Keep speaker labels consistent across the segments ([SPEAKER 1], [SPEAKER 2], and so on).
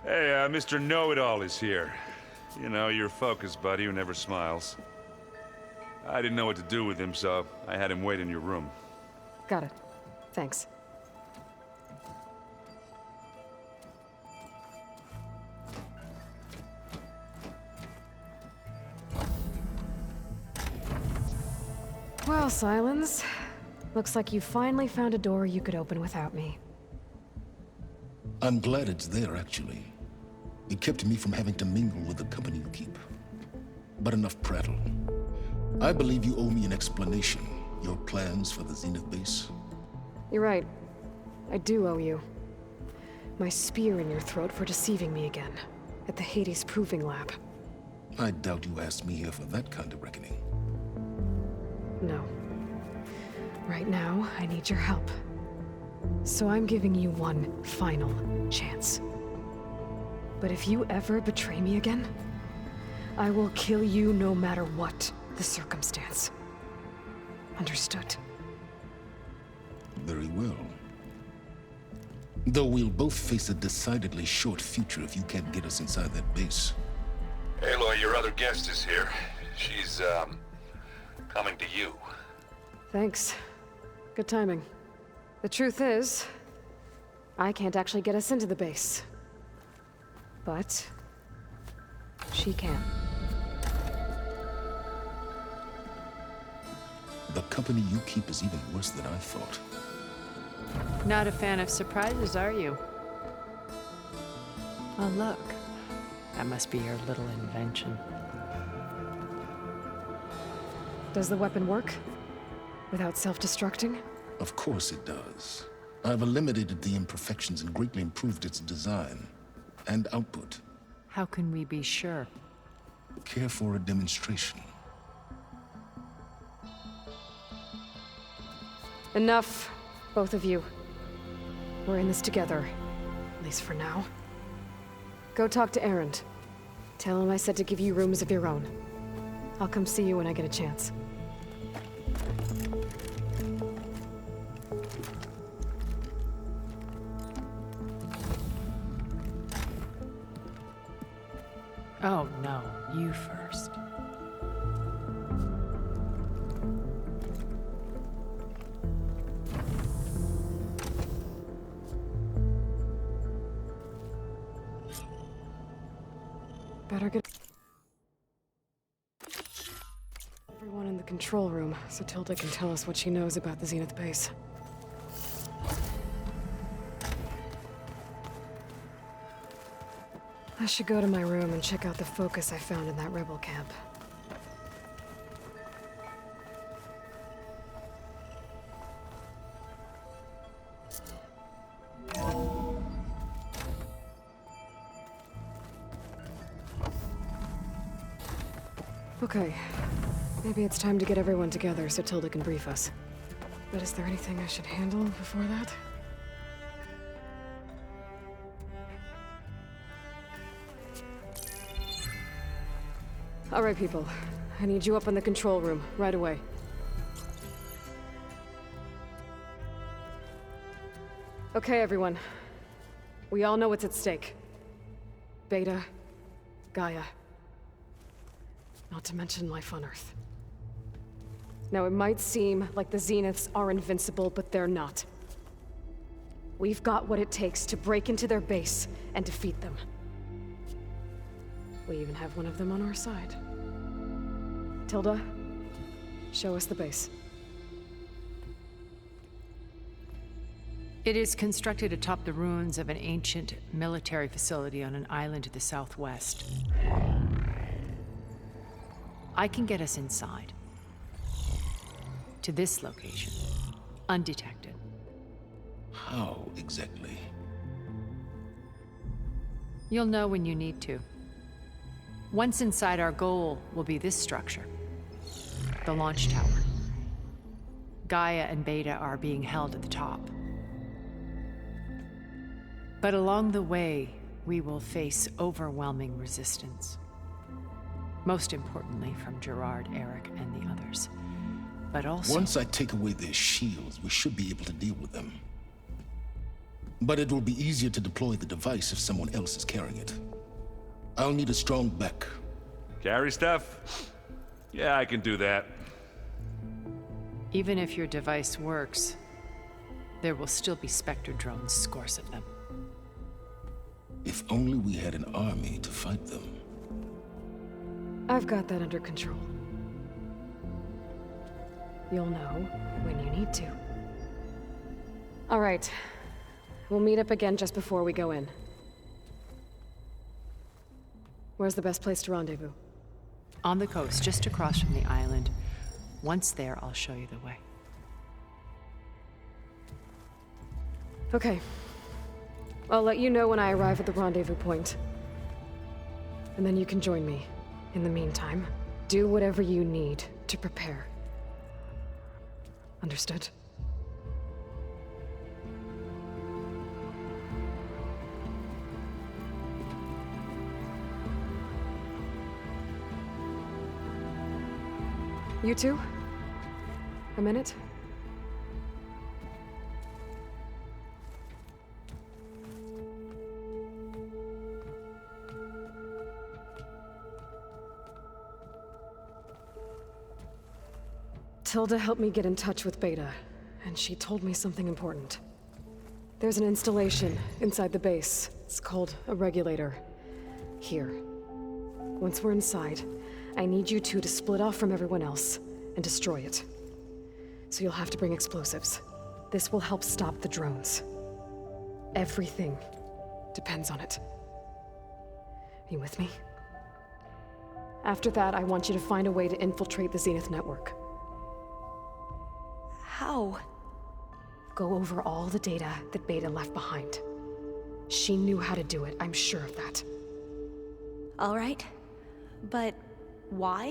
[SPEAKER 1] Hey, Mr. Know-It-All is here. You know, your focus buddy who never smiles. I didn't know what to do with him, so I had him wait in your room.
[SPEAKER 2] Got it. Thanks. Well, Silence. Looks like you finally found a door you could open without me.
[SPEAKER 3] I'm glad it's there, actually. It kept me from having to mingle with the company you keep. But enough prattle. I believe you owe me an explanation. Your plans for the Zenith base?
[SPEAKER 2] You're right. I do owe you. My spear in your throat for deceiving me again. At the Hades Proving Lab.
[SPEAKER 3] I doubt you asked me here for that kind of reckoning.
[SPEAKER 2] No. Right now, I need your help. So I'm giving you one final chance. But if you ever betray me again, I will kill you no matter what the circumstance. Understood?
[SPEAKER 3] Very well. Though we'll both face a decidedly short future if you can't get us inside that base.
[SPEAKER 1] Aloy, your other guest is here. She's, coming to you.
[SPEAKER 2] Thanks. Good timing. The truth is, I can't actually get us into the base. But she can.
[SPEAKER 3] The company you keep is even worse than I thought.
[SPEAKER 4] Not a fan of surprises, are you? Oh, look. That must be your little invention.
[SPEAKER 2] Does the weapon work? Without self-destructing?
[SPEAKER 3] Of course it does. I've eliminated the imperfections and greatly improved its design and output.
[SPEAKER 4] How can we be sure?
[SPEAKER 3] Care for a demonstration?
[SPEAKER 2] Enough, both of you. We're in this together, at least for now. Go talk to Erend. Tell him I said to give you rooms of your own. I'll come see you when I get a chance.
[SPEAKER 4] Oh, no. You first.
[SPEAKER 2] Better get everyone in the control room so Tilda can tell us what she knows about the Zenith base. I should go to my room and check out the focus I found in that rebel camp. Okay. Maybe it's time to get everyone together so Tilda can brief us. But is there anything I should handle before that? All right, people. I need you up in the control room, right away. Okay, everyone. We all know what's at stake. Beta, Gaia. Not to mention life on Earth. Now, it might seem like the Zeniths are invincible, but they're not. We've got what it takes to break into their base and defeat them. We even have one of them on our side. Tilda, show us the base.
[SPEAKER 4] It is constructed atop the ruins of an ancient military facility on an island to the southwest. I can get us inside. To this location. Undetected.
[SPEAKER 3] How exactly?
[SPEAKER 4] You'll know when you need to. Once inside, our goal will be this structure. The launch tower. Gaia and Beta are being held at the top. But along the way, we will face overwhelming resistance. Most importantly from Gerard, Eric, and the others. But also...
[SPEAKER 3] Once I take away their shields, we should be able to deal with them. But it will be easier to deploy the device if someone else is carrying it. I'll need a strong back.
[SPEAKER 1] Carry stuff? Yeah, I can do that.
[SPEAKER 4] Even if your device works, there will still be Spectre drones, scores of them.
[SPEAKER 3] If only we had an army to fight them.
[SPEAKER 2] I've got that under control. You'll know when you need to. All right. We'll meet up again just before we go in. Where's the best place to rendezvous?
[SPEAKER 4] On the coast, just across from the island. Once there, I'll show you the way.
[SPEAKER 2] Okay. I'll let you know when I arrive at the rendezvous point. And then you can join me. In the meantime, do whatever you need to prepare. Understood? You two? A minute? Tilda helped me get in touch with Beta, and she told me something important. There's an installation inside the base. It's called a regulator. Here. Once we're inside, I need you two to split off from everyone else and destroy it. So you'll have to bring explosives. This will help stop the drones. Everything depends on it. Are you with me? After that, I want you to find a way to infiltrate the Zenith network.
[SPEAKER 5] How?
[SPEAKER 2] Go over all the data that Beta left behind. She knew how to do it, I'm sure of that.
[SPEAKER 5] All right. But why?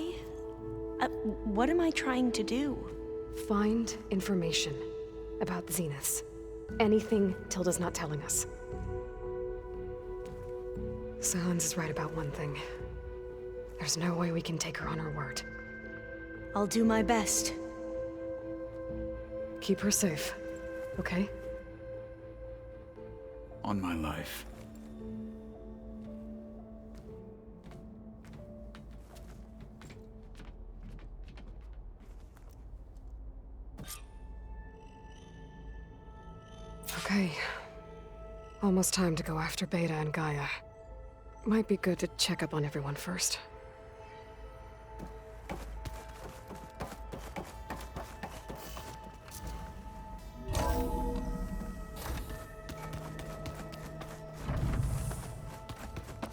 [SPEAKER 5] What am I trying to do?
[SPEAKER 2] Find information about the Zeniths. Anything Tilda's not telling us. Silence is right about one thing. There's no way we can take her on her word.
[SPEAKER 5] I'll do my best.
[SPEAKER 2] Keep her safe, okay?
[SPEAKER 6] On my life.
[SPEAKER 2] Okay. Almost time to go after Beta and Gaia. Might be good to check up on everyone first.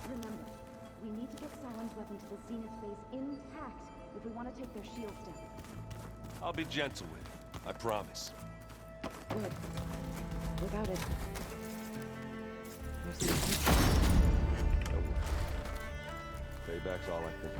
[SPEAKER 7] Remember, we need to get Silen's weapon to the Zenith base intact if we want to take their shields down.
[SPEAKER 8] I'll be gentle with it, I promise.
[SPEAKER 7] Good. Without it, there's
[SPEAKER 8] No worries. Payback's all I think.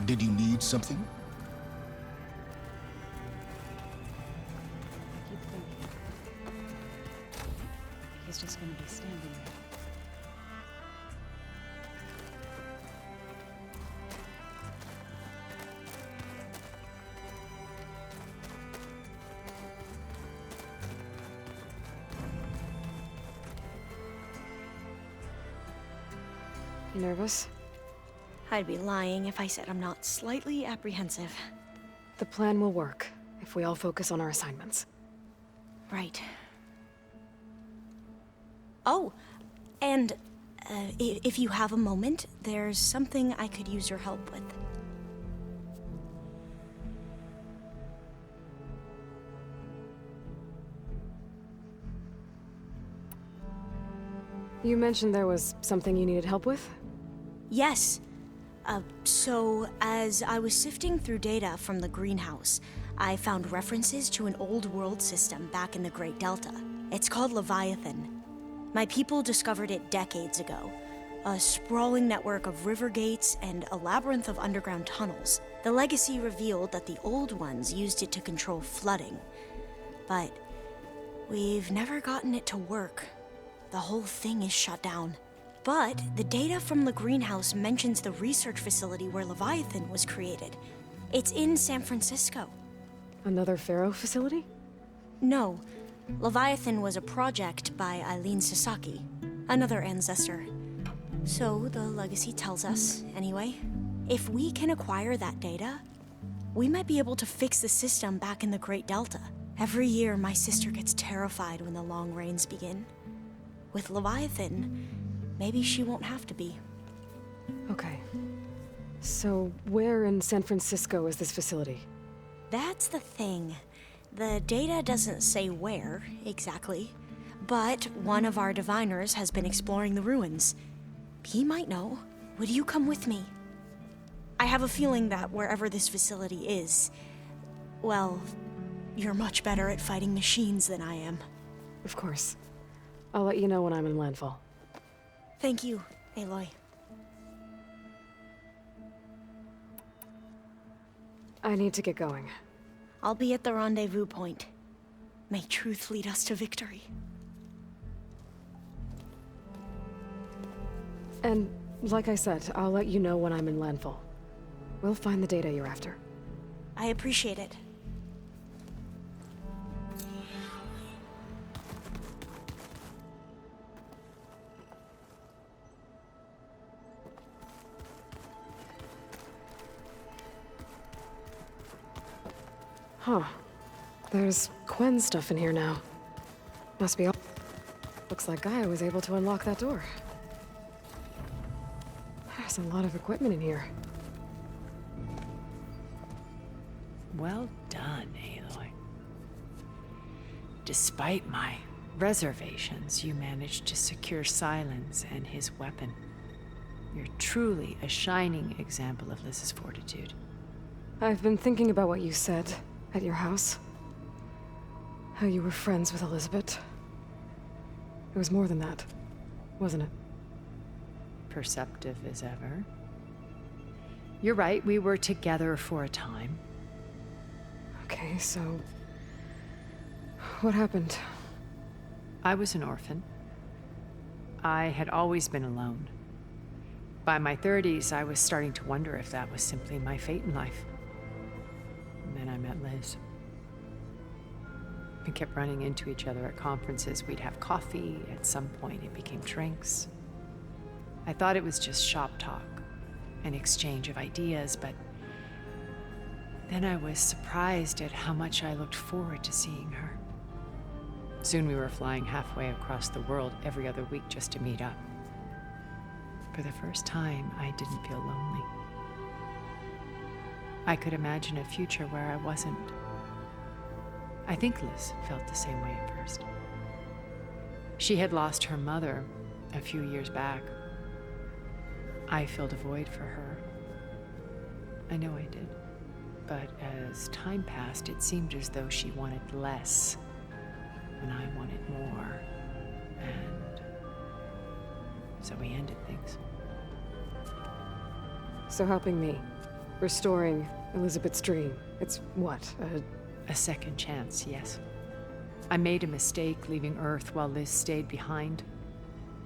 [SPEAKER 3] Did you need something?
[SPEAKER 7] keep thinking. He's just gonna be standing there.
[SPEAKER 2] You nervous?
[SPEAKER 5] I'd be lying if I said I'm not slightly apprehensive.
[SPEAKER 2] The plan will work if we all focus on our assignments.
[SPEAKER 5] Right. Oh, and if you have a moment, there's something I could use your help with.
[SPEAKER 2] You mentioned there was something you needed help with?
[SPEAKER 5] Yes. So, as I was sifting through data from the greenhouse, I found references to an old world system back in the Great Delta. It's called Leviathan. My people discovered it decades ago. A sprawling network of river gates and a labyrinth of underground tunnels. The legacy revealed that the old ones used it to control flooding. But we've never gotten it to work. The whole thing is shut down. But the data from the greenhouse mentions the research facility where Leviathan was created. It's in San Francisco.
[SPEAKER 2] Another Pharaoh facility?
[SPEAKER 5] No, Leviathan was a project by Eileen Sasaki, another ancestor. So the legacy tells us, anyway. If we can acquire that data, we might be able to fix the system back in the Great Delta. Every year, my sister gets terrified when the long rains begin. With Leviathan, maybe she won't have to be.
[SPEAKER 2] Okay. So, where in San Francisco is this facility?
[SPEAKER 5] That's the thing. The data doesn't say where, exactly. But one of our diviners has been exploring the ruins. He might know. Would you come with me? I have a feeling that wherever this facility is, well, you're much better at fighting machines than I am.
[SPEAKER 2] Of course. I'll let you know when I'm in landfall.
[SPEAKER 5] Thank you, Aloy.
[SPEAKER 2] I need to get going.
[SPEAKER 5] I'll be at the rendezvous point. May truth lead us to victory.
[SPEAKER 2] And, like I said, I'll let you know when I'm in landfall. We'll find the data you're after.
[SPEAKER 5] I appreciate it.
[SPEAKER 2] Huh. There's Quen stuff in here now. Must be all... Looks like Gaia was able to unlock that door. There's a lot of equipment in here.
[SPEAKER 4] Well done, Aloy. Despite my reservations, you managed to secure Silence and his weapon. You're truly a shining example of Liz's fortitude.
[SPEAKER 2] I've been thinking about what you said at your house. How you were friends with Elizabeth. It was more than that, wasn't it?
[SPEAKER 4] Perceptive as ever. You're right, we were together for a time.
[SPEAKER 2] Okay, so... what happened?
[SPEAKER 4] I was an orphan. I had always been alone. By my 30s, I was starting to wonder if that was simply my fate in life. And then I met Liz. We kept running into each other at conferences. We'd have coffee. At some point, it became drinks. I thought it was just shop talk, an exchange of ideas, but then I was surprised at how much I looked forward to seeing her. Soon we were flying halfway across the world every other week just to meet up. For the first time, I didn't feel lonely. I could imagine a future where I wasn't. I think Liz felt the same way at first. She had lost her mother a few years back. I filled a void for her. I know I did. But as time passed, it seemed as though she wanted less, and I wanted more. And so we ended things.
[SPEAKER 2] So helping me. Restoring Elizabeth's dream. It's what,
[SPEAKER 4] A second chance, yes. I made a mistake leaving Earth while Liz stayed behind.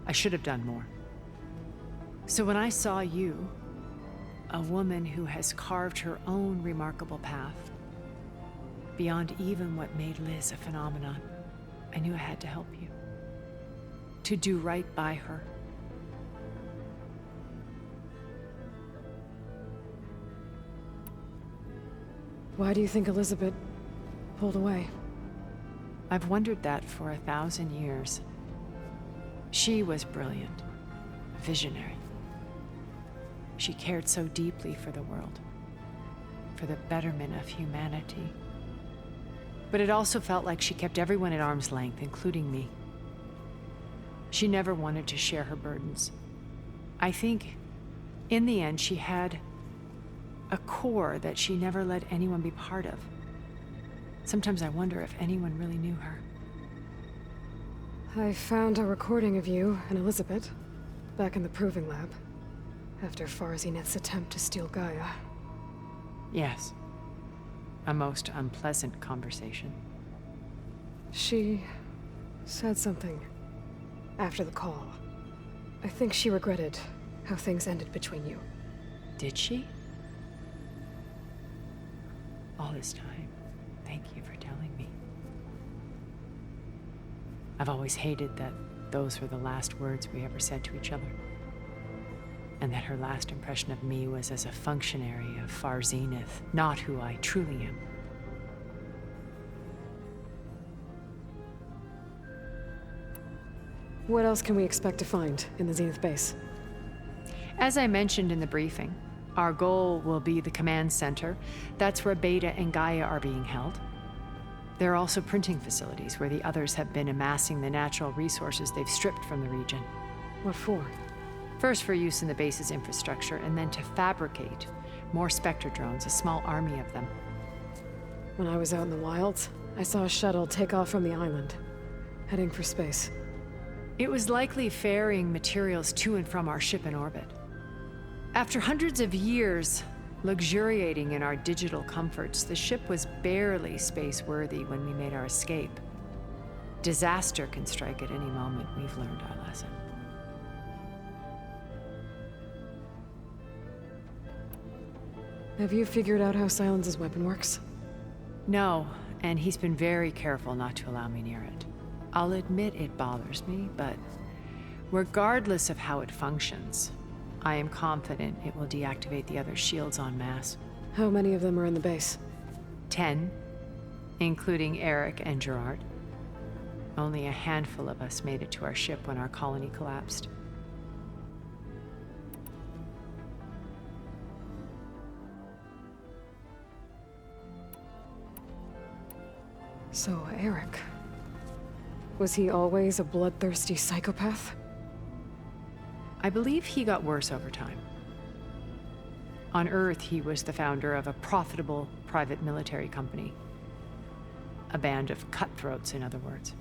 [SPEAKER 4] I should have done more. So when I saw you, a woman who has carved her own remarkable path, beyond even what made Liz a phenomenon, I knew I had to help you. To do right by her.
[SPEAKER 2] Why do you think Elizabeth pulled away?
[SPEAKER 4] I've wondered that for 1,000 years. She was brilliant, visionary. She cared so deeply for the world, for the betterment of humanity. But it also felt like she kept everyone at arm's length, including me. She never wanted to share her burdens. I think In the end, she had a core that she never let anyone be part of. Sometimes I wonder if anyone really knew her.
[SPEAKER 2] I found a recording of you and Elizabeth back in the proving lab after Farzineth's attempt to steal Gaia.
[SPEAKER 4] Yes. A most unpleasant conversation.
[SPEAKER 2] She said something after the call. I think she regretted how things ended between you.
[SPEAKER 4] Did she? All this time, thank you for telling me. I've always hated that those were the last words we ever said to each other. And that her last impression of me was as a functionary of Far Zenith, not who I truly am.
[SPEAKER 2] What else can we expect to find in the Zenith base?
[SPEAKER 4] As I mentioned in the briefing, our goal will be the command center. That's where Beta and Gaia are being held. There are also printing facilities where the others have been amassing the natural resources they've stripped from the region.
[SPEAKER 2] What for?
[SPEAKER 4] First for use in the base's infrastructure, and then to fabricate more Spectre drones, a small army of them.
[SPEAKER 2] When I was out in the wilds, I saw a shuttle take off from the island, heading for space.
[SPEAKER 4] It was likely ferrying materials to and from our ship in orbit. After hundreds of years luxuriating in our digital comforts, the ship was barely space-worthy when we made our escape. Disaster can strike at any moment. We've learned our lesson.
[SPEAKER 2] Have you figured out how Silence's weapon works?
[SPEAKER 4] No, and he's been very careful not to allow me near it. I'll admit it bothers me, but regardless of how it functions, I am confident it will deactivate the other shields en masse.
[SPEAKER 2] How many of them are in the base?
[SPEAKER 4] 10, including Eric and Gerard. Only a handful of us made it to our ship when our colony collapsed.
[SPEAKER 2] So, Eric. Was he always a bloodthirsty psychopath?
[SPEAKER 4] I believe he got worse over time. On Earth, he was the founder of a profitable private military company. A band of cutthroats, in other words.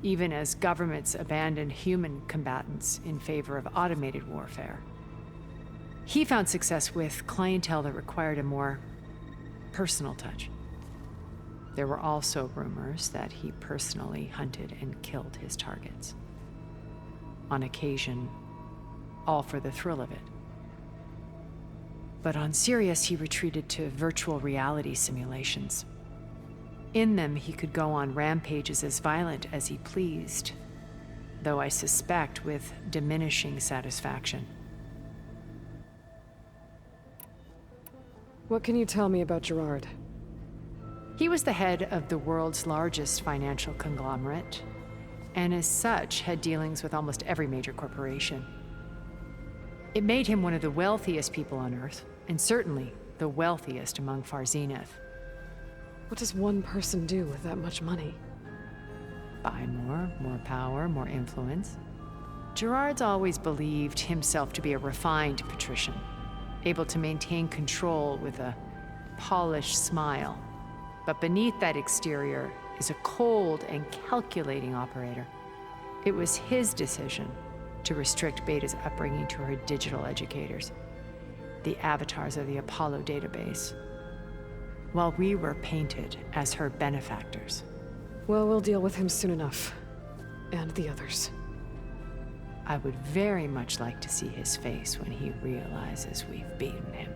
[SPEAKER 4] Even as governments abandoned human combatants in favor of automated warfare. He found success with clientele that required a more personal touch. There were also rumors that he personally hunted and killed his targets. On occasion, all for the thrill of it. But on Sirius, he retreated to virtual reality simulations. In them, he could go on rampages as violent as he pleased, though I suspect with diminishing satisfaction.
[SPEAKER 2] What can you tell me about Gerard?
[SPEAKER 4] He was the head of the world's largest financial conglomerate, and as such, had dealings with almost every major corporation. It made him one of the wealthiest people on Earth, and certainly the wealthiest among Far Zenith.
[SPEAKER 2] What does one person do with that much money?
[SPEAKER 4] Buy more power, more influence. Gerard's always believed himself to be a refined patrician, able to maintain control with a polished smile. But beneath that exterior is a cold and calculating operator. It was his decision to restrict Beta's upbringing to her digital educators, the avatars of the Apollo database, while we were painted as her benefactors.
[SPEAKER 2] Well, we'll deal with him soon enough. And the others.
[SPEAKER 4] I would very much like to see his face when he realizes we've beaten him.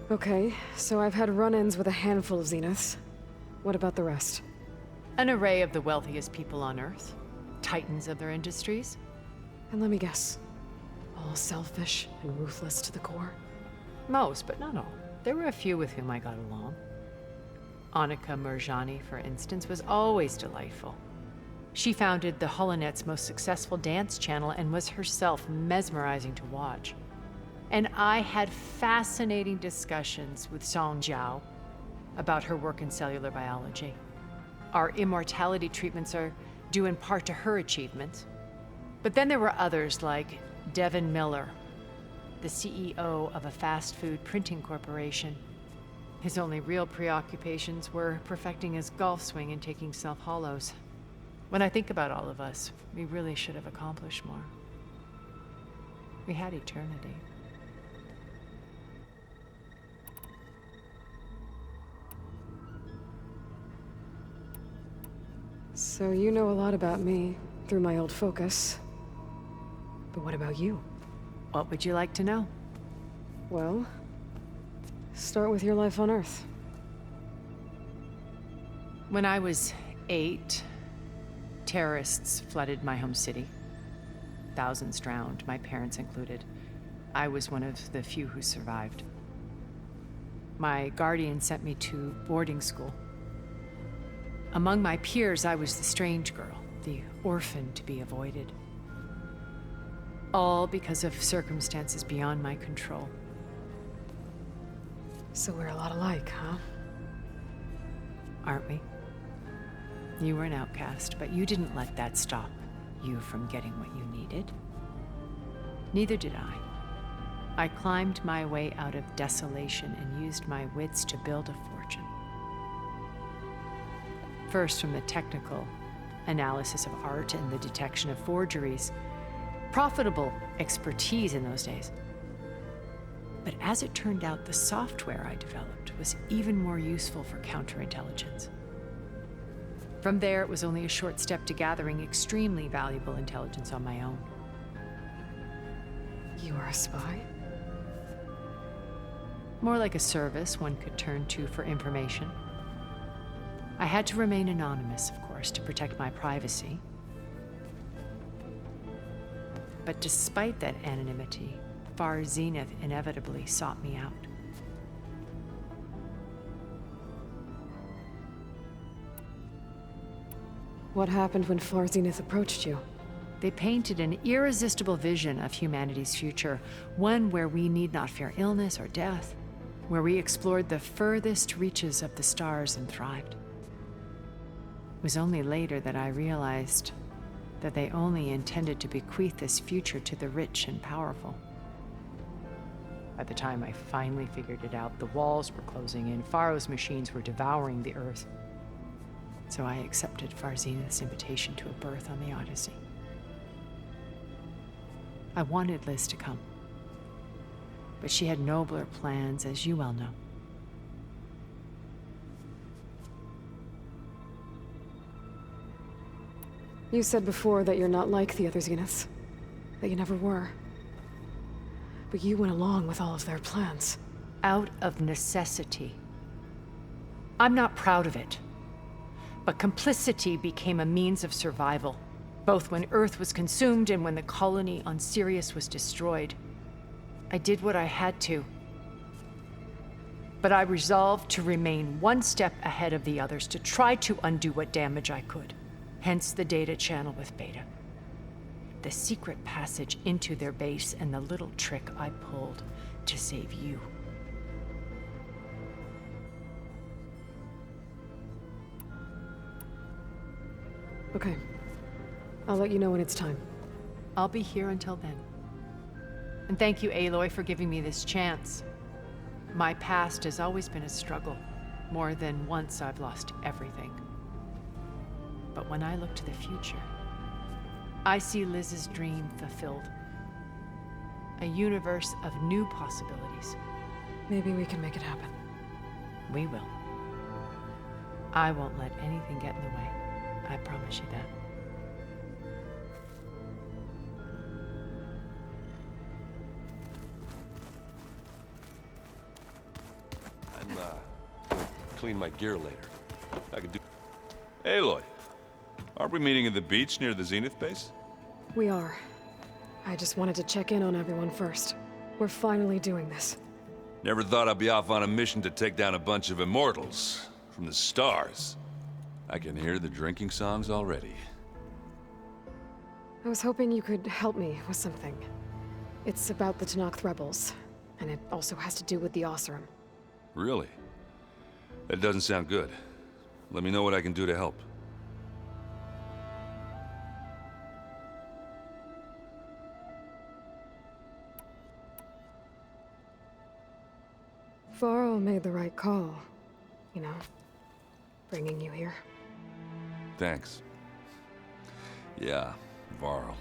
[SPEAKER 2] Okay, so I've had run-ins with a handful of Zeniths. What about the rest?
[SPEAKER 4] An array of the wealthiest people on Earth, titans of their industries.
[SPEAKER 2] And let me guess. All selfish and ruthless to the core?
[SPEAKER 4] Most, but not all. There were a few with whom I got along. Annika Murjani, for instance, was always delightful. She founded the Holonet's most successful dance channel and was herself mesmerizing to watch. And I had fascinating discussions with Song Jiao, about her work in cellular biology. Our immortality treatments are due in part to her achievements. But then there were others like Devin Miller, the CEO of a fast food printing corporation. His only real preoccupations were perfecting his golf swing and taking self-hollows. When I think about all of us, we really should have accomplished more. We had eternity.
[SPEAKER 2] So you know a lot about me through my old focus. But what about you?
[SPEAKER 4] What would you like to know?
[SPEAKER 2] Well, start with your life on Earth.
[SPEAKER 4] When I was 8, terrorists flooded my home city. Thousands drowned, my parents included. I was one of the few who survived. My guardian sent me to boarding school. Among my peers, I was the strange girl, the orphan to be avoided. All because of circumstances beyond my control.
[SPEAKER 2] So we're a lot alike, huh?
[SPEAKER 4] Aren't we? You were an outcast, but you didn't let that stop you from getting what you needed. Neither did I. I climbed my way out of desolation and used my wits to build a fortune. First, from the technical analysis of art and the detection of forgeries. Profitable expertise in those days. But as it turned out, the software I developed was even more useful for counterintelligence. From there, it was only a short step to gathering extremely valuable intelligence on my own.
[SPEAKER 2] You are a spy?
[SPEAKER 4] More like a service one could turn to for information. I had to remain anonymous, of course, to protect my privacy. But despite that anonymity, Far Zenith inevitably sought me out.
[SPEAKER 2] What happened when Far Zenith approached you?
[SPEAKER 4] They painted an irresistible vision of humanity's future, one where we need not fear illness or death, where we explored the furthest reaches of the stars and thrived. It was only later that I realized that they only intended to bequeath this future to the rich and powerful. By the time I finally figured it out, the walls were closing in, Pharaoh's machines were devouring the Earth. So I accepted Far Zenith's invitation to a berth on the Odyssey. I wanted Liz to come, but she had nobler plans, as you well know.
[SPEAKER 2] You said before that you're not like the other Zeniths. That you never were. But you went along with all of their plans.
[SPEAKER 4] Out of necessity. I'm not proud of it. But complicity became a means of survival, both when Earth was consumed and when the colony on Sirius was destroyed. I did what I had to. But I resolved to remain one step ahead of the others, to try to undo what damage I could. Hence the data channel with Beta. The secret passage into their base and the little trick I pulled to save you.
[SPEAKER 2] Okay. I'll let you know when it's time.
[SPEAKER 4] I'll be here until then. And thank you, Aloy, for giving me this chance. My past has always been a struggle. More than once I've lost everything. But when I look to the future, I see Liz's dream fulfilled. A universe of new possibilities.
[SPEAKER 2] Maybe we can make it happen.
[SPEAKER 4] We will. I won't let anything get in the way. I promise you that.
[SPEAKER 8] I'm, gonna clean my gear later. I can do...
[SPEAKER 1] Aloy, aren't we meeting at the beach near the Zenith base?
[SPEAKER 2] We are. I just wanted to check in on everyone first. We're finally doing this.
[SPEAKER 1] Never thought I'd be off on a mission to take down a bunch of immortals from the stars. I can hear the drinking songs already.
[SPEAKER 2] I was hoping you could help me with something. It's about the Tenakth rebels, and it also has to do with the Oseram.
[SPEAKER 1] Really? That doesn't sound good. Let me know what I can do to help.
[SPEAKER 2] Varl made the right call. You know, bringing you here.
[SPEAKER 1] Thanks. Yeah, Varl.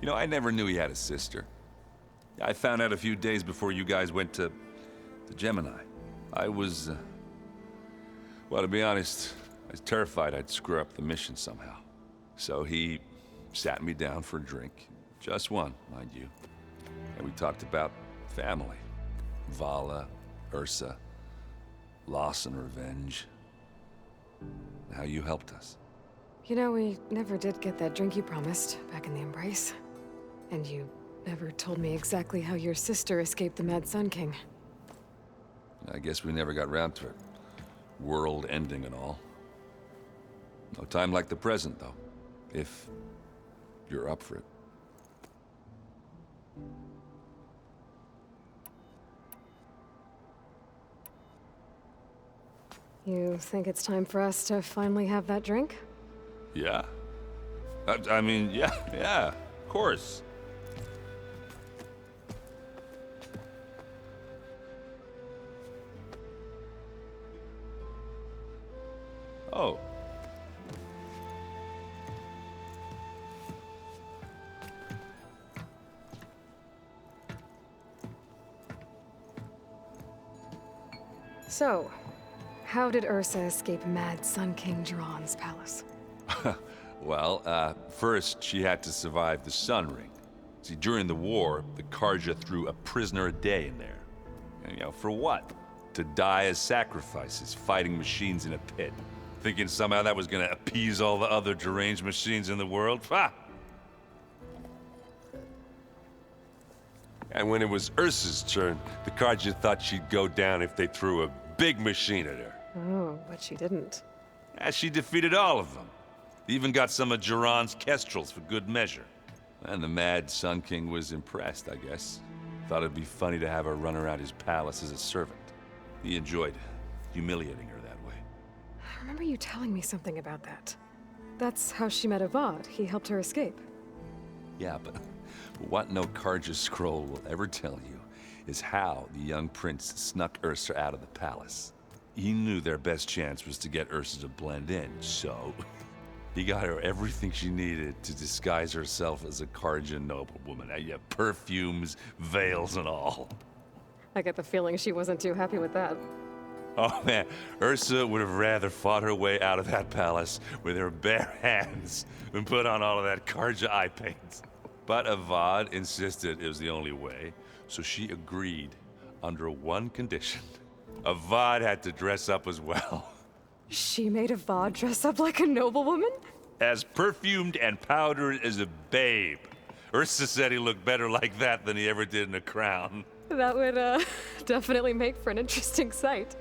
[SPEAKER 1] You know, I never knew he had a sister. I found out a few days before you guys went to Gemini. I was, well, to be honest, I was terrified I'd screw up the mission somehow. So he sat me down for a drink. Just one, mind you. And we talked about family. Vala, Ursa, loss and revenge. How you helped us.
[SPEAKER 2] You know, we never did get that drink you promised back in the Embrace. And you never told me exactly how your sister escaped the Mad Sun King.
[SPEAKER 1] I guess we never got round to it. World ending and all. No time like the present, though. If you're up for it.
[SPEAKER 2] You think it's time for us to finally have that drink?
[SPEAKER 1] Yeah. I mean, yeah, of course. Oh.
[SPEAKER 2] So, how did Ursa escape Mad Sun King Jiran's palace?
[SPEAKER 1] Well, first she had to survive the Sun Ring. See, during the war, the Karja threw a prisoner a day in there. And, you know, for what? To die as sacrifices, fighting machines in a pit. Thinking somehow that was gonna appease all the other deranged machines in the world? Ha! And when it was Ursa's turn, the Karja thought she'd go down if they threw a big machine at her.
[SPEAKER 2] Oh, but she didn't.
[SPEAKER 1] And she defeated all of them. Even got some of Jiran's kestrels for good measure. And the Mad Sun King was impressed, I guess. Thought it'd be funny to have her run around his palace as a servant. He enjoyed humiliating her that way.
[SPEAKER 2] I remember you telling me something about that. That's how she met Avad. He helped her escape.
[SPEAKER 1] Yeah, but what no Karja scroll will ever tell you is how the young prince snuck Ursa out of the palace. He knew their best chance was to get Ursa to blend in, so he got her everything she needed to disguise herself as a Karja noblewoman. Yeah, perfumes, veils, and all.
[SPEAKER 2] I get the feeling she wasn't too happy with that.
[SPEAKER 1] Oh man, Ursa would have rather fought her way out of that palace with her bare hands than put on all of that Karja eye paint. But Avad insisted it was the only way, so she agreed under one condition. Avad had to dress up as well.
[SPEAKER 2] She made Avad dress up like a noblewoman?
[SPEAKER 1] As perfumed and powdered as a babe. Ursa said he looked better like that than he ever did in a crown.
[SPEAKER 2] That would, definitely make for an interesting sight.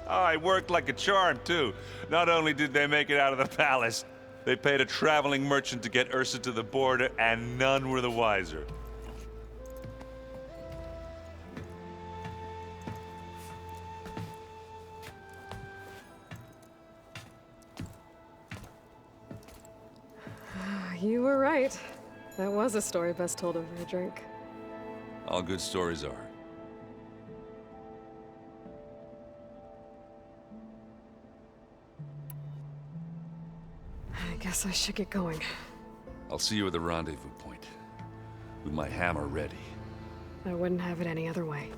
[SPEAKER 1] Oh, it worked like a charm, too. Not only did they make it out of the palace, they paid a traveling merchant to get Ursa to the border, and none were the wiser.
[SPEAKER 2] You were right. That was a story best told over a drink.
[SPEAKER 1] All good stories are.
[SPEAKER 2] I guess I should get going.
[SPEAKER 1] I'll see you at the rendezvous point, with my hammer ready.
[SPEAKER 2] I wouldn't have it any other way.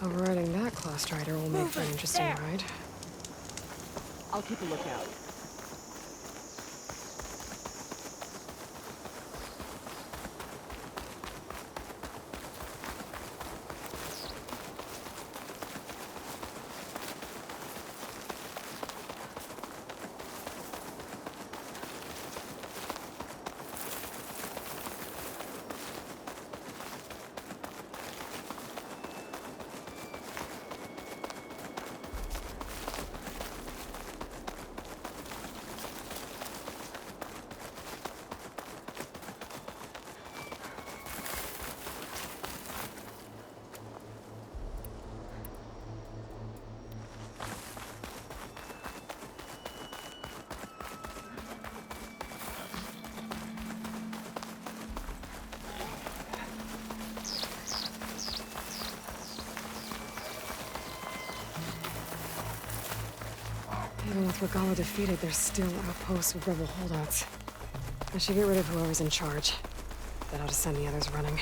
[SPEAKER 2] Overriding that claw strider will make for an interesting ride.
[SPEAKER 6] I'll keep a lookout.
[SPEAKER 2] Even with Regala defeated, there's still outposts with rebel holdouts. I should get rid of whoever's in charge. Then I'll just send the others running.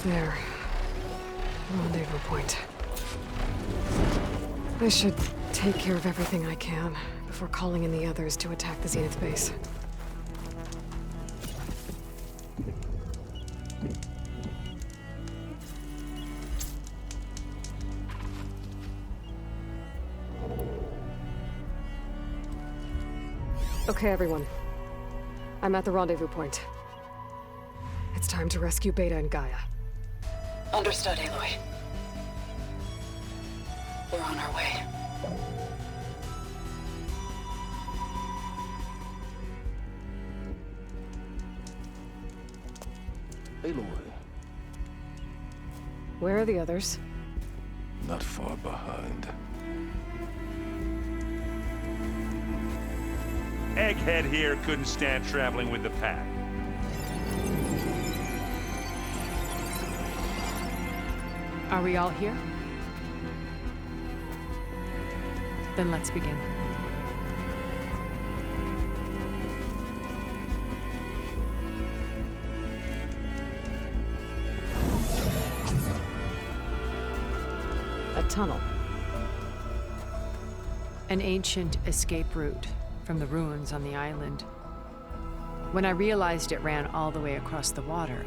[SPEAKER 2] There. Rendezvous point. I should take care of everything I can before calling in the others to attack the Zenith base. Okay, everyone. I'm at the rendezvous point. It's time to rescue Beta and Gaia.
[SPEAKER 9] Understood, Aloy. We're on our way.
[SPEAKER 3] Aloy,
[SPEAKER 2] Where are the others?
[SPEAKER 3] not far behind.
[SPEAKER 10] Egghead here couldn't stand traveling with the pack.
[SPEAKER 4] Are we all here? Then let's begin.
[SPEAKER 2] A tunnel.
[SPEAKER 4] An ancient escape route from the ruins on the island. When I realized it ran all the way across the water,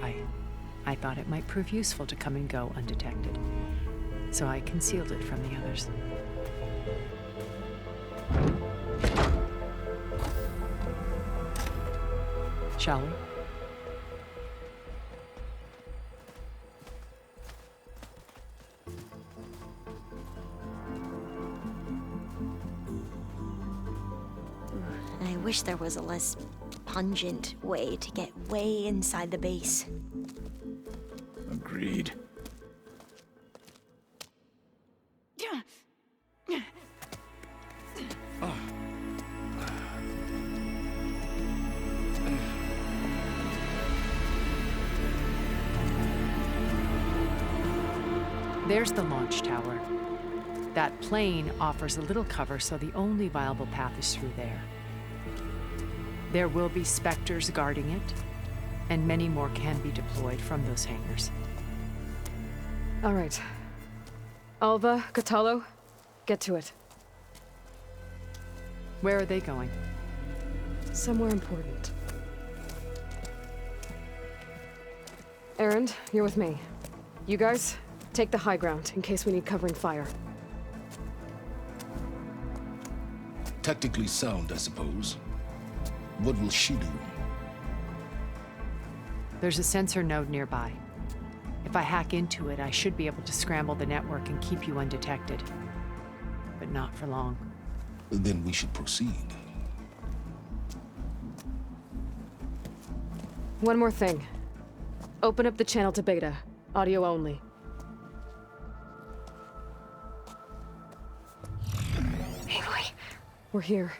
[SPEAKER 4] I thought it might prove useful to come and go undetected. So I concealed it from the others. Shall we?
[SPEAKER 5] wish there was a less pungent way to get way inside the base.
[SPEAKER 11] Agreed.
[SPEAKER 4] There's the launch tower. That plane offers a little cover, so the only viable path is through there. There will be Spectres guarding it, and many more can be deployed from those hangars.
[SPEAKER 2] All right. Alva, Catalo, get to it.
[SPEAKER 4] Where are they going?
[SPEAKER 2] Somewhere important. Erend, you're with me. You guys, take the high ground in case we need covering fire.
[SPEAKER 3] Tactically sound, I suppose. What will she do?
[SPEAKER 4] There's a sensor node nearby. If I hack into it, I should be able to scramble the network and keep you undetected. But not for long.
[SPEAKER 3] Then we should proceed.
[SPEAKER 2] One more thing. Open up the channel to Beta. Audio only.
[SPEAKER 9] Aloy,
[SPEAKER 2] We're here,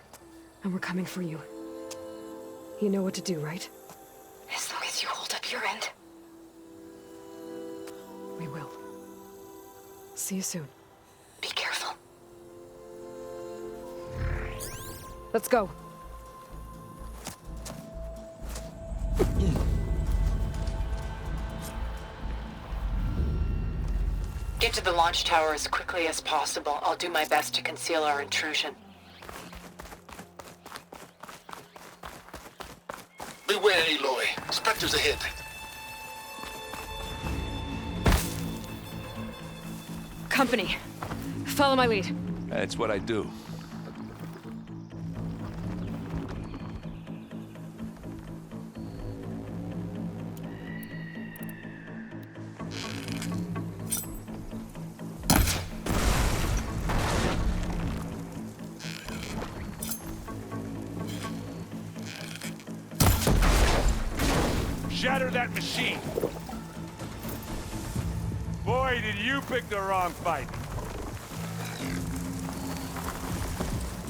[SPEAKER 2] and we're coming for you. You know what to do, right?
[SPEAKER 9] as long as you hold up your end.
[SPEAKER 2] We will. See you soon.
[SPEAKER 9] Be careful.
[SPEAKER 2] Let's go.
[SPEAKER 9] Get to the launch tower as quickly as possible. I'll do my best to conceal our intrusion.
[SPEAKER 3] Beware, Aloy. Spectres ahead.
[SPEAKER 2] Company. Follow my lead.
[SPEAKER 1] That's what I do.
[SPEAKER 10] Shatter that machine! Boy, did you pick the wrong fight.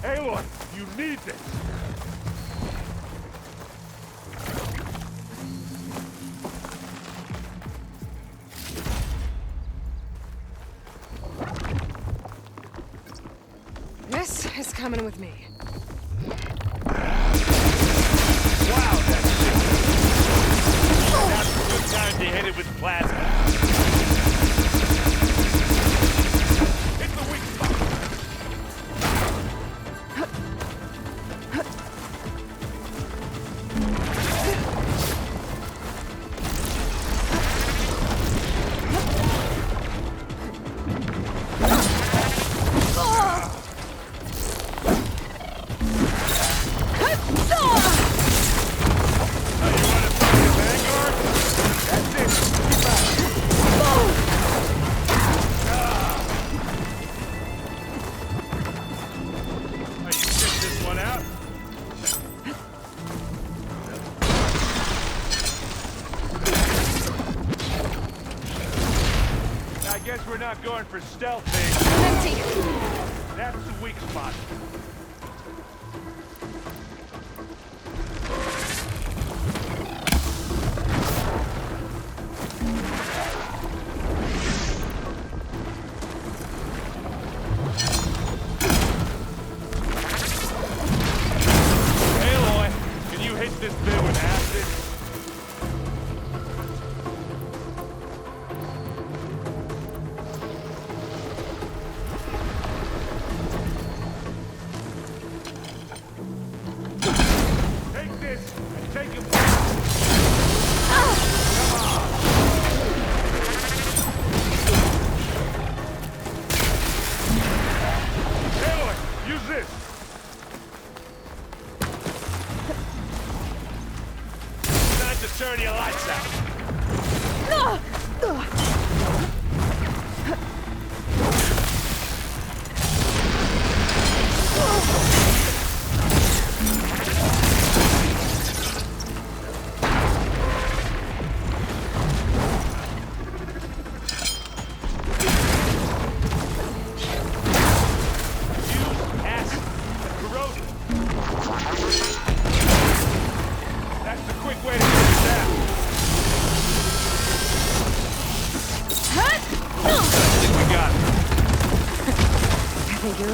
[SPEAKER 10] Aloy, you need this!
[SPEAKER 2] This is coming with me.
[SPEAKER 10] Wow, that shit! That's a good time to hit it with plasma. Hit the weak spot! Guess we're not going for stealth, babe.
[SPEAKER 2] Empty!
[SPEAKER 10] That's the weak spot. Aloy, can you hit this bit with acid? Turn your lights out.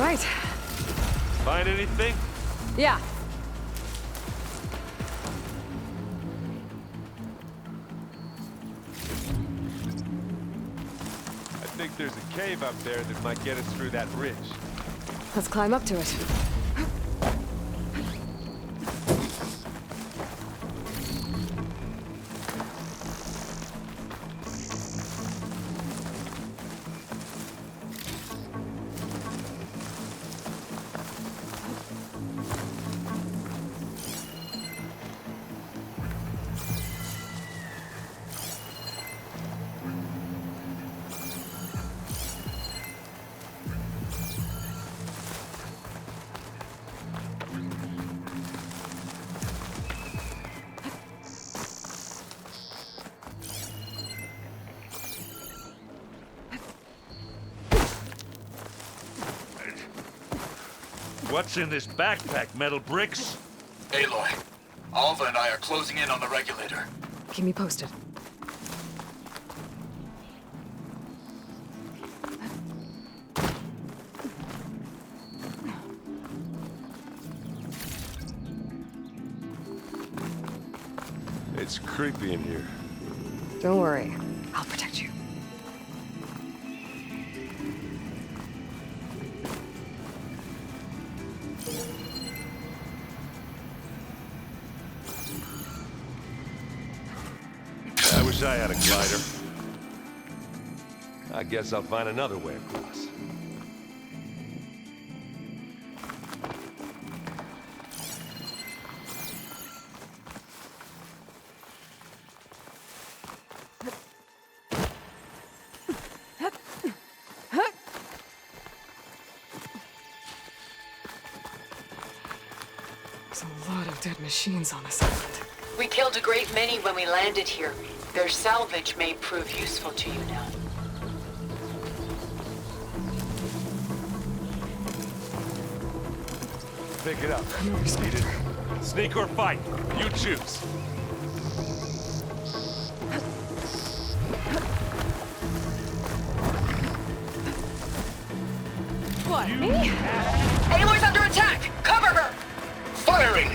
[SPEAKER 2] right.
[SPEAKER 8] Find anything?
[SPEAKER 2] Yeah.
[SPEAKER 8] I think there's a cave up there that might get us through that ridge.
[SPEAKER 2] Let's climb up to it.
[SPEAKER 10] What's in this backpack, metal bricks?
[SPEAKER 11] Aloy, Alva and I are closing in on the regulator.
[SPEAKER 2] Keep me posted.
[SPEAKER 8] It's creepy in here.
[SPEAKER 2] Don't worry. I'll protect you.
[SPEAKER 8] I wish I had a glider. I guess I'll find another way across.
[SPEAKER 2] There's a lot of dead machines on this island.
[SPEAKER 9] We killed a great many when we landed here. Their salvage may prove useful to you now.
[SPEAKER 8] Pick it up.
[SPEAKER 2] I'm a respecter.
[SPEAKER 8] Sneak or fight. You choose.
[SPEAKER 2] What, me?
[SPEAKER 9] Aloy's under attack! Cover her!
[SPEAKER 11] Firing!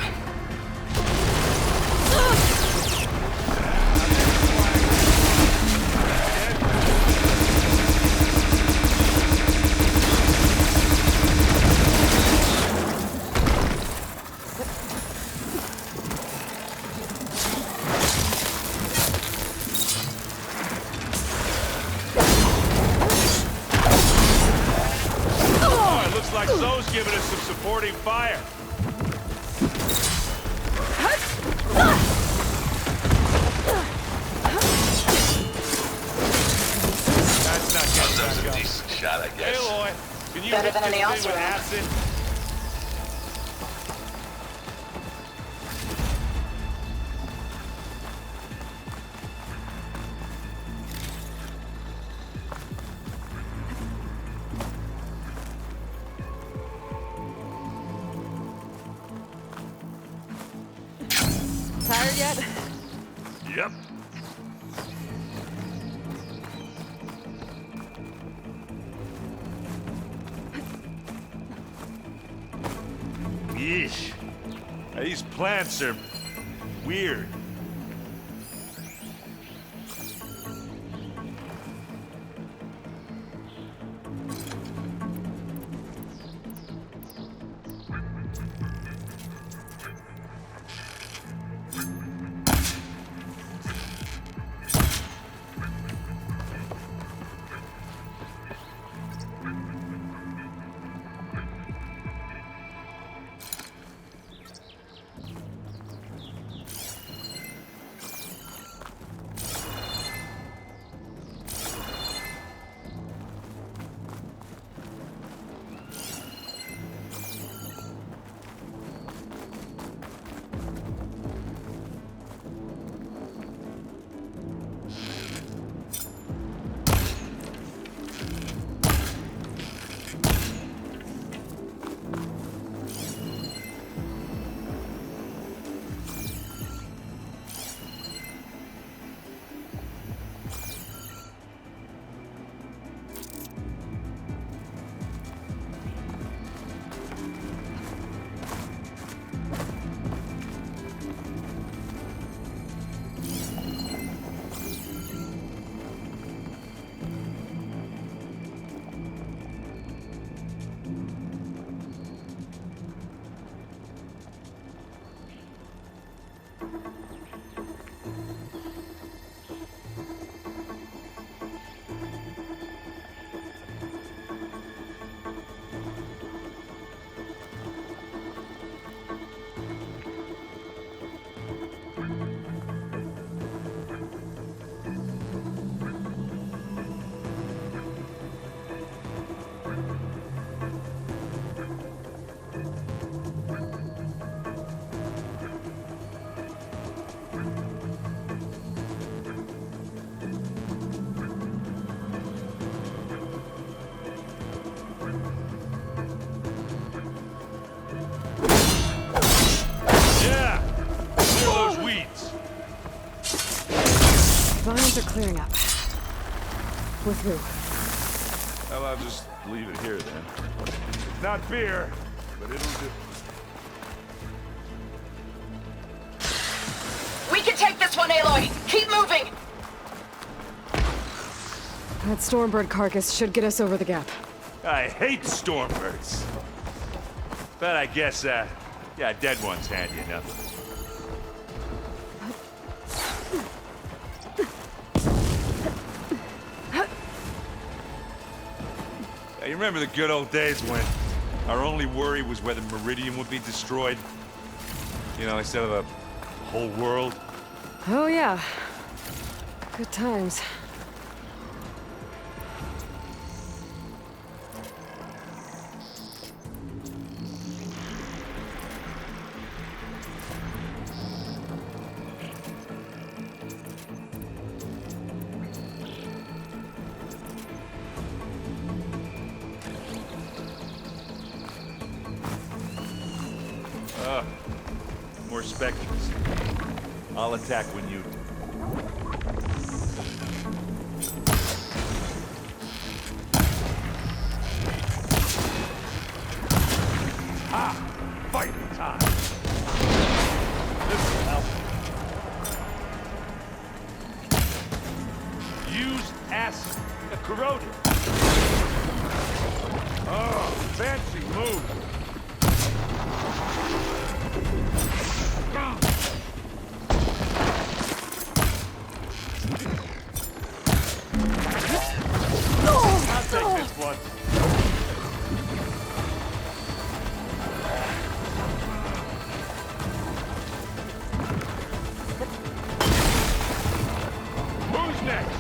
[SPEAKER 8] Oh, it looks like Zoe's giving us some supporting fire. That's not getting
[SPEAKER 11] That was
[SPEAKER 8] back
[SPEAKER 11] a
[SPEAKER 8] up.
[SPEAKER 11] decent shot, I guess.
[SPEAKER 8] Aloy, can you
[SPEAKER 9] Better
[SPEAKER 8] hit
[SPEAKER 9] than
[SPEAKER 8] this
[SPEAKER 9] any
[SPEAKER 8] thing
[SPEAKER 9] else
[SPEAKER 8] with
[SPEAKER 9] around.
[SPEAKER 8] acid?
[SPEAKER 2] Tired yet?
[SPEAKER 10] Yep. Yeesh. These plants are weird. weeds.
[SPEAKER 2] Vines are clearing up. With who?
[SPEAKER 1] Well, I'll just leave it here then.
[SPEAKER 10] It's not beer, but it'll do.
[SPEAKER 9] We can take this one, Aloy! Keep moving!
[SPEAKER 2] That Stormbird carcass should get us over the gap.
[SPEAKER 10] I hate stormbirds. But I guess, yeah, dead one's handy enough. Yeah, you remember the good old days when our only worry was whether Meridian would be destroyed? You know, instead of the whole world?
[SPEAKER 2] Oh yeah. Good times.
[SPEAKER 10] More specters. I'll attack when you... Ah! Fighting time! This will help. Use acid. Corroded. Oh, fancy move. I'll take this one. Who's next?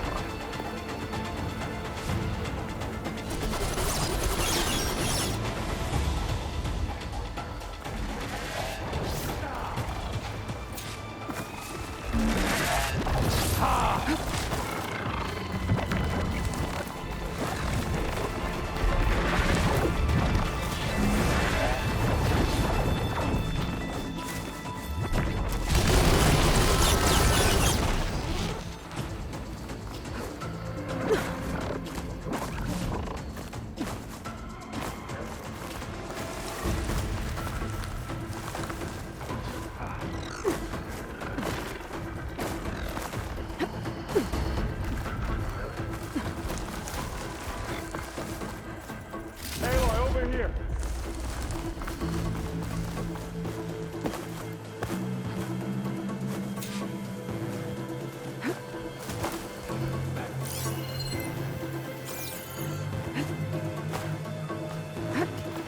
[SPEAKER 10] Aloy, over here.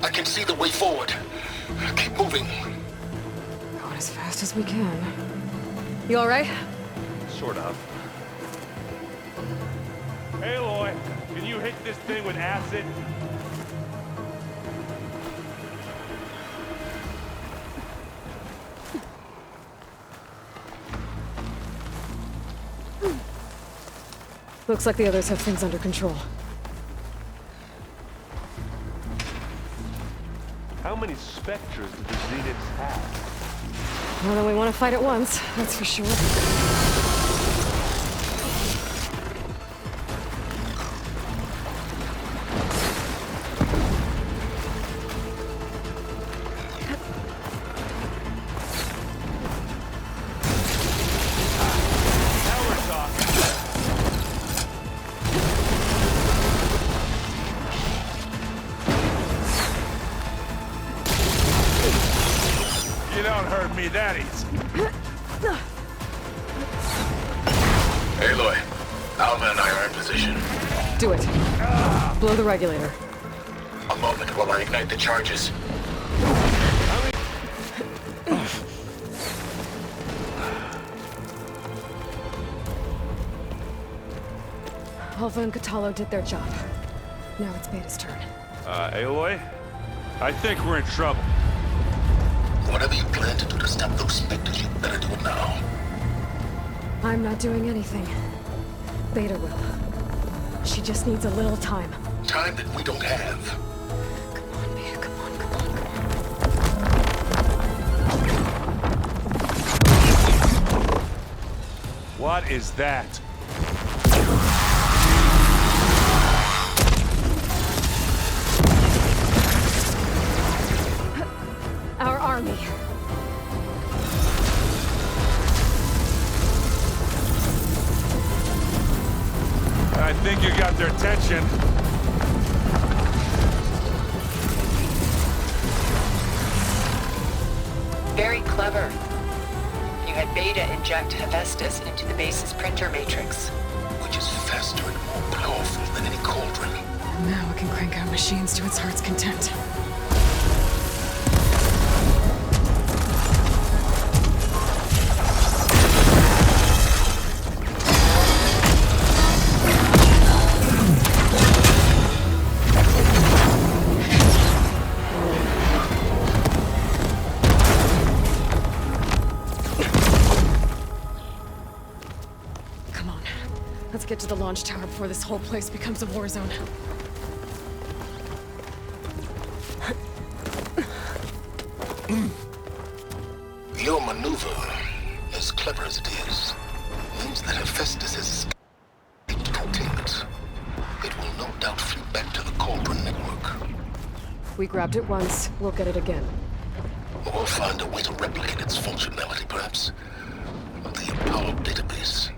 [SPEAKER 3] I can see the way forward. Keep moving.
[SPEAKER 2] Going as fast as we can. You alright?
[SPEAKER 10] Sort of. Aloy, can you hit this thing with acid?
[SPEAKER 2] Looks like the others have things under control.
[SPEAKER 10] How many specters do the Zeniths have?
[SPEAKER 2] More than we want to fight at once, that's for sure.
[SPEAKER 10] Now we're talking. You don't hurt me that easy.
[SPEAKER 11] Aloy, Alva and I are in position.
[SPEAKER 2] Do it. Blow the regulator.
[SPEAKER 11] A moment while I ignite the charges.
[SPEAKER 2] Alva and Catalo did their job. Now it's Beta's turn.
[SPEAKER 10] Aloy? I think we're in trouble.
[SPEAKER 3] Whatever you plan to do to stop those specters, you better do it now.
[SPEAKER 2] I'm not doing anything. Beta will. She just needs a little time.
[SPEAKER 3] Time that we don't have.
[SPEAKER 2] Come on, Beta, come on, come on, come on.
[SPEAKER 10] What is that?
[SPEAKER 2] Our army.
[SPEAKER 10] I think you got their attention.
[SPEAKER 9] Very clever. You had Beta inject Hephaestus into the base's printer matrix.
[SPEAKER 3] Which is faster and more powerful than any cauldron.
[SPEAKER 2] Now it can crank out machines to its heart's content. Come on. Let's get to the launch tower before this whole place becomes a war zone.
[SPEAKER 3] Your maneuver, as clever as it is, means that Hephaestus has escaped containment. It will no doubt flee back to the Cauldron network.
[SPEAKER 2] We grabbed it once, we'll get it again.
[SPEAKER 3] We'll find a way to replicate its functionality, perhaps. The Apollo database.